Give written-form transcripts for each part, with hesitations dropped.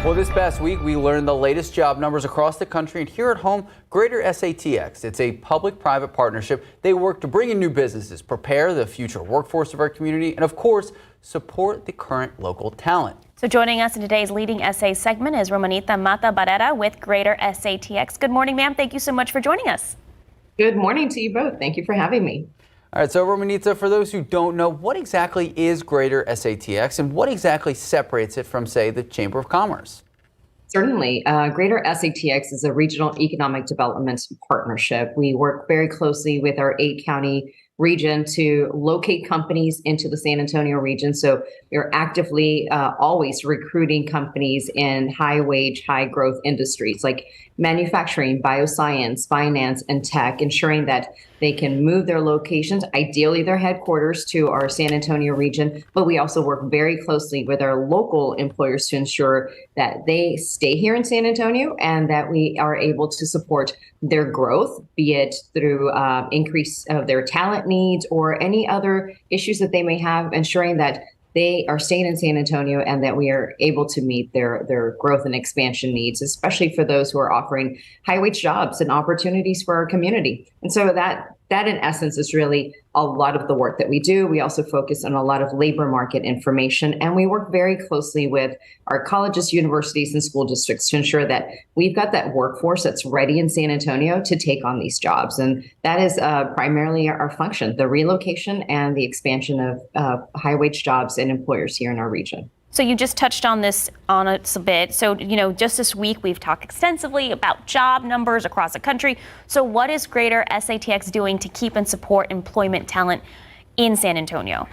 Well, this past week, we learned the latest job numbers across the country, and here at home, Greater SATX. It's a public-private partnership. They work to bring in new businesses, prepare the future workforce of our community, and of course, support the current local talent. So joining us in today's Leading SA segment is Romanita Mata Barrera with Greater SATX. Good morning, ma'am. Thank you so much for joining us. Good morning to you both. Thank you for having me. All right, so Romanita, for those who don't know, what exactly is Greater SATX and what exactly separates it from, say, the Chamber of Commerce? Certainly. Greater SATX is a regional economic development partnership. We work very closely with our 8-county region to locate companies into the San Antonio region. So we're actively always recruiting companies in high-wage, high-growth industries like manufacturing, bioscience, finance, and tech, ensuring that they can move their locations, ideally their headquarters, to our San Antonio region. But we also work very closely with our local employers to ensure that they stay here in San Antonio and that we are able to support their growth, be it through increase of their talent needs or any other issues that they may have, ensuring that they are staying in San Antonio and that we are able to meet their growth and expansion needs, especially for those who are offering high-wage jobs and opportunities for our community. And so that in essence is really a lot of the work that we do. We also focus on a lot of labor market information, and we work very closely with our colleges, universities, and school districts to ensure that we've got that workforce that's ready in San Antonio to take on these jobs. And that is primarily our function, the relocation and the expansion of high-wage jobs and employers here in our region. So you just touched on this a bit. So, just this week we've talked extensively about job numbers across the country. So what is Greater SATX doing to keep and support employment talent in San Antonio?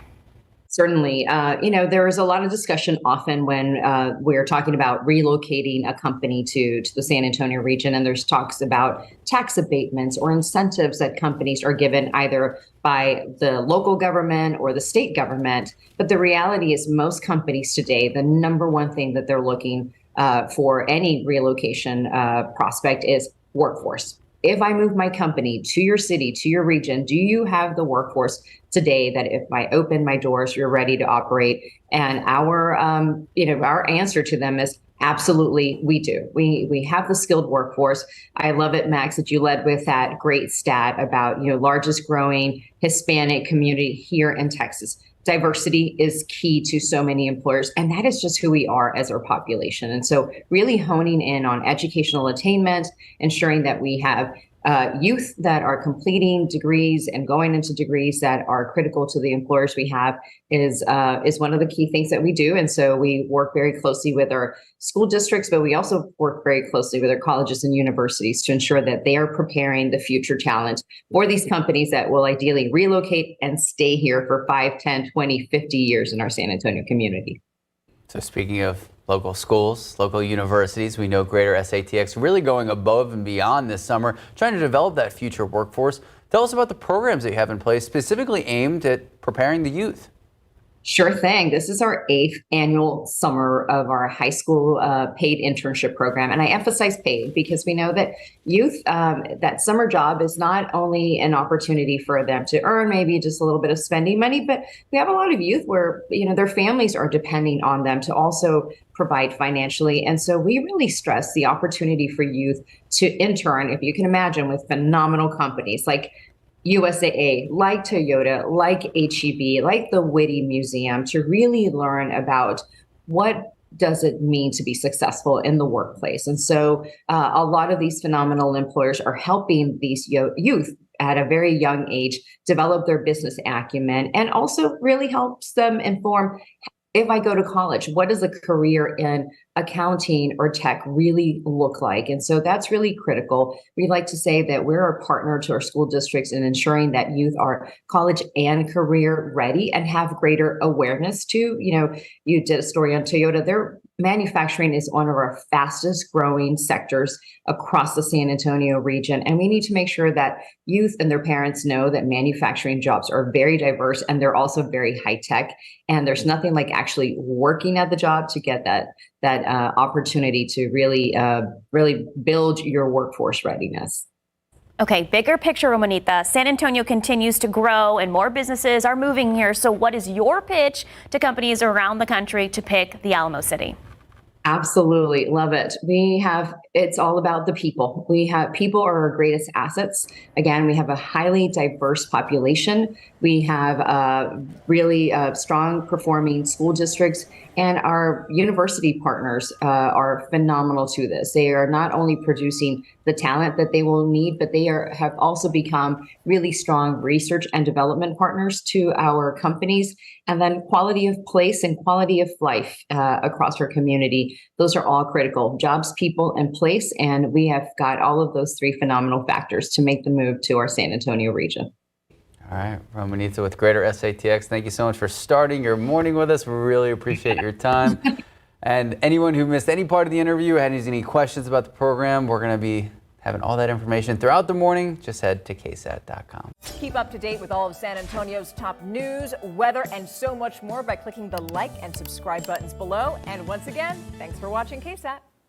Certainly. There is a lot of discussion often when we're talking about relocating a company to the San Antonio region, and there's talks about tax abatements or incentives that companies are given either by the local government or the state government. But the reality is most companies today, the number one thing that they're looking for any relocation prospect is workforce. If I move my company to your city, to your region, do you have the workforce today that if I open my doors, you're ready to operate? And our answer to them is absolutely, we do. We have the skilled workforce. I love it, Max, that you led with that great stat about, largest growing Hispanic community here in Texas. Diversity is key to so many employers, and that is just who we are as our population. And so really honing in on educational attainment, ensuring that we have youth that are completing degrees and going into degrees that are critical to the employers we have is one of the key things that we do. And so we work very closely with our school districts, but we also work very closely with our colleges and universities to ensure that they are preparing the future talent for these companies that will ideally relocate and stay here for 5, 10, 20, 50 years in our San Antonio community. So speaking of local schools, local universities, we know Greater SATX really going above and beyond this summer, trying to develop that future workforce. Tell us about the programs that you have in place specifically aimed at preparing the youth. Sure thing. This is our 8th annual summer of our high school paid internship program. And I emphasize paid because we know that youth, that summer job is not only an opportunity for them to earn maybe just a little bit of spending money, but we have a lot of youth where, their families are depending on them to also provide financially. And so we really stress the opportunity for youth to intern, if you can imagine, with phenomenal companies like USAA, like Toyota, like HEB, like the Whitty Museum, to really learn about what does it mean to be successful in the workplace. And so a lot of these phenomenal employers are helping these youth at a very young age develop their business acumen, and also really helps them inform, if I go to college, what does a career in accounting or tech really look like? And so that's really critical. We like to say that we're a partner to our school districts in ensuring that youth are college and career ready and have greater awareness to, you did a story on Toyota. Their manufacturing is one of our fastest growing sectors across the San Antonio region. And we need to make sure that youth and their parents know that manufacturing jobs are very diverse and they're also very high tech. And there's nothing like actually working at the job to get that opportunity to really build your workforce readiness. Okay, bigger picture, Romanita. San Antonio continues to grow and more businesses are moving here. So what is your pitch to companies around the country to pick the Alamo City? Absolutely. Love it. It's all about the people. People are our greatest assets. Again, we have a highly diverse population. We have really strong performing school districts, and our university partners are phenomenal to this. They are not only producing the talent that they will need, but have also become really strong research and development partners to our companies. And then quality of place and quality of life across our community. Those are all critical. Jobs, people, and place. And we have got all of those three phenomenal factors to make the move to our San Antonio region. All right, Romanita with Greater SATX, thank you so much for starting your morning with us. We really appreciate your time. And anyone who missed any part of the interview, had any questions about the program, we're going to be having all that information throughout the morning. Just head to ksat.com. Keep up to date with all of San Antonio's top news, weather, and so much more by clicking the like and subscribe buttons below. And once again, thanks for watching KSAT.